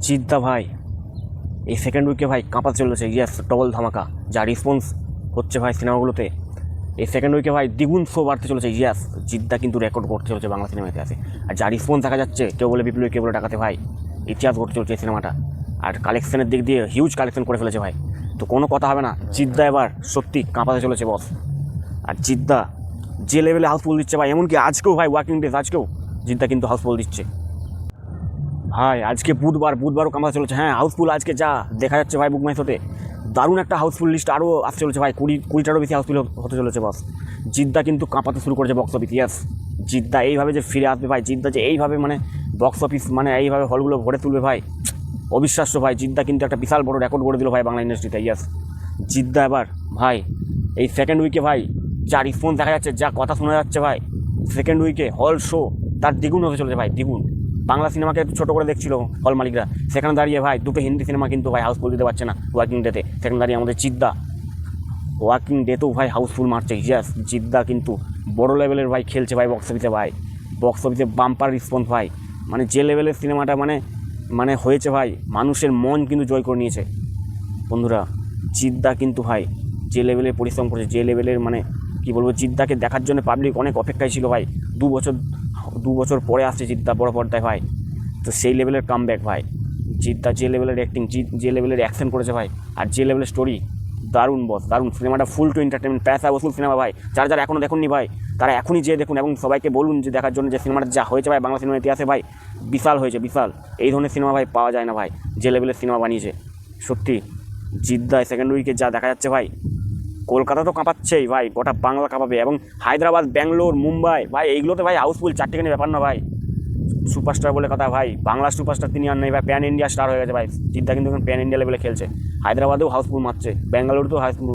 জিদ্দা ভাই এই সেকেন্ড উইকে ভাই কাঁপাতে চলেছে, ইয়েস ডবল ধামাকা। যা রেসপন্স হচ্ছে ভাই সিনেমাগুলোতে, এই সেকেন্ড উইকে ভাই দ্বিগুণ শো বাড়তে চলেছে, ইয়েস জিদ্দা কিন্তু রেকর্ড করতে চলেছে বাংলা সিনেমা ইতিহাসে। আর যা রেসপন্স দেখা যাচ্ছে, কেউ বলে বিপ্লবী, কেউ বলে ডাকাতে, ভাই ইতিহাস গড়তে চলছে এই সিনেমাটা। আর কালেকশনের দিক দিয়ে হিউজ কালেকশন করে ফেলেছে ভাই, তো কোনো কথা হবে না, জিদ্দা এবার সত্যি কাঁপাতে চলেছে বস। আর জিদ্দা যে লেভেলে হাউসফুল দিচ্ছে ভাই, এমনকি আজকেও ভাই ওয়ার্কিং ডেজ, আজকেও জিদ্দা কিন্তু হাউসফুল দিচ্ছে ভাই। আজকে বুধবারও কামাতে চলেছে, হ্যাঁ হাউসফুল আজকে যা দেখা যাচ্ছে ভাই বুক মাই শোতে, দারুণ একটা হাউসফুল লিস্ট আরও আসতে চলেছে ভাই, কুড়িটারও বেশি হাউসফুল হতে চলেছে বস। জিদ্দা কিন্তু কাঁপাতে শুরু করেছে বক্স অফিস, ইয়েস জিদ্দা এইভাবে যে ফিরে আসবে ভাই, জিদ্দা যে এইভাবে মানে বক্স অফিস মানে এইভাবে হলগুলো ভরে তুলবে ভাই, অবিশ্বাস্য ভাই। জিদ্দা কিন্তু একটা বিশাল বড় রেকর্ড করে দিল ভাই বাংলা ইন্ডাস্ট্রিতে, ইয়েস জিদ্দা এবার ভাই এই সেকেন্ড উইকে ভাই যা রেসপন্স দেখা যাচ্ছে, যা কথা শোনা যাচ্ছে ভাই, সেকেন্ড উইকে হল শো তার দ্বিগুণ হতে চলেছে ভাই, দ্বিগুণ। বাংলা সিনেমাকে একটু ছোটো করে দেখছিল হল মালিকরা, সেখানে দাঁড়িয়ে ভাই দুটো হিন্দি সিনেমা কিন্তু ভাই হাউসফুল দিতে পারছে না ওয়ার্কিং ডেতে, সেখানে দাঁড়িয়ে আমাদের জিদ্দা ওয়ার্কিং ডেতেও ভাই হাউসফুল মারছে, ইয়েস জিদ্দা কিন্তু বড় লেভেলের ভাই খেলছে ভাই বক্স অফিসে, ভাই বক্স অফিসে বাম্পার রেসপন্স ভাই, মানে যে লেভেলের সিনেমাটা মানে মানে হয়েছে ভাই, মানুষের মন কিন্তু জয় করে নিয়েছে বন্ধুরা। জিদ্দা কিন্তু ভাই যে লেভেলের পরিশ্রম করেছে, যে লেভেলের মানে কী বলবো, জিদ্দাকে দেখার জন্য পাবলিক অনেক অপেক্ষায় ছিল ভাই, দু বছর পরে আসছে জিদ্দা বড় পর্দায় ভাই, তো সেই লেভেলের কামব্যাক ভাই। জিদ্দা যে লেভেলের অ্যাক্টিং, যে লেভেলের অ্যাকশন করেছে ভাই, আর যে লেভেলের স্টোরি, দারুণ বস দারুণ। সিনেমাটা ফুল টু এন্টারটেনমেন্ট, প্যাসা ওসুল সিনেমা ভাই। যারা এখনও দেখুননি ভাই, তারা এখনই যেয়ে দেখুন, এবং সবাইকে বলুন যে দেখার জন্য, যে সিনেমাটা যা হয়েছে ভাই বাংলা সিনেমার ইতিহাসে ভাই বিশাল হয়েছে, বিশাল। এই ধরনের সিনেমা ভাই পাওয়া যায় না ভাই, যে লেভেলের সিনেমা বানিয়েছে সত্যি জিদ্দা। সেকেন্ড উইকে যা দেখা যাচ্ছে ভাই, কলকাতা তো কাঁপাচ্ছেই ভাই, গোটা বাংলা কাঁপাবে, এবং হায়দ্রাবাদ, ব্যাঙ্গালোর, মুম্বাই ভাই এইগুলোতে ভাই হাউসফুল, চারটেখানি ব্যাপার না ভাই। সুপারস্টার বলে কথা ভাই, বাংলা সুপারস্টার তিনি আর নেই ভাই, প্যান ইন্ডিয়া স্টার হয়ে গেছে ভাই জিদ্দা, কিন্তু প্যান ইন্ডিয়া লেভেলে খেলছে। হায়দ্রাবাদেও হাউসফুল মারছে, ব্যাঙ্গালোরেও হাউসফুল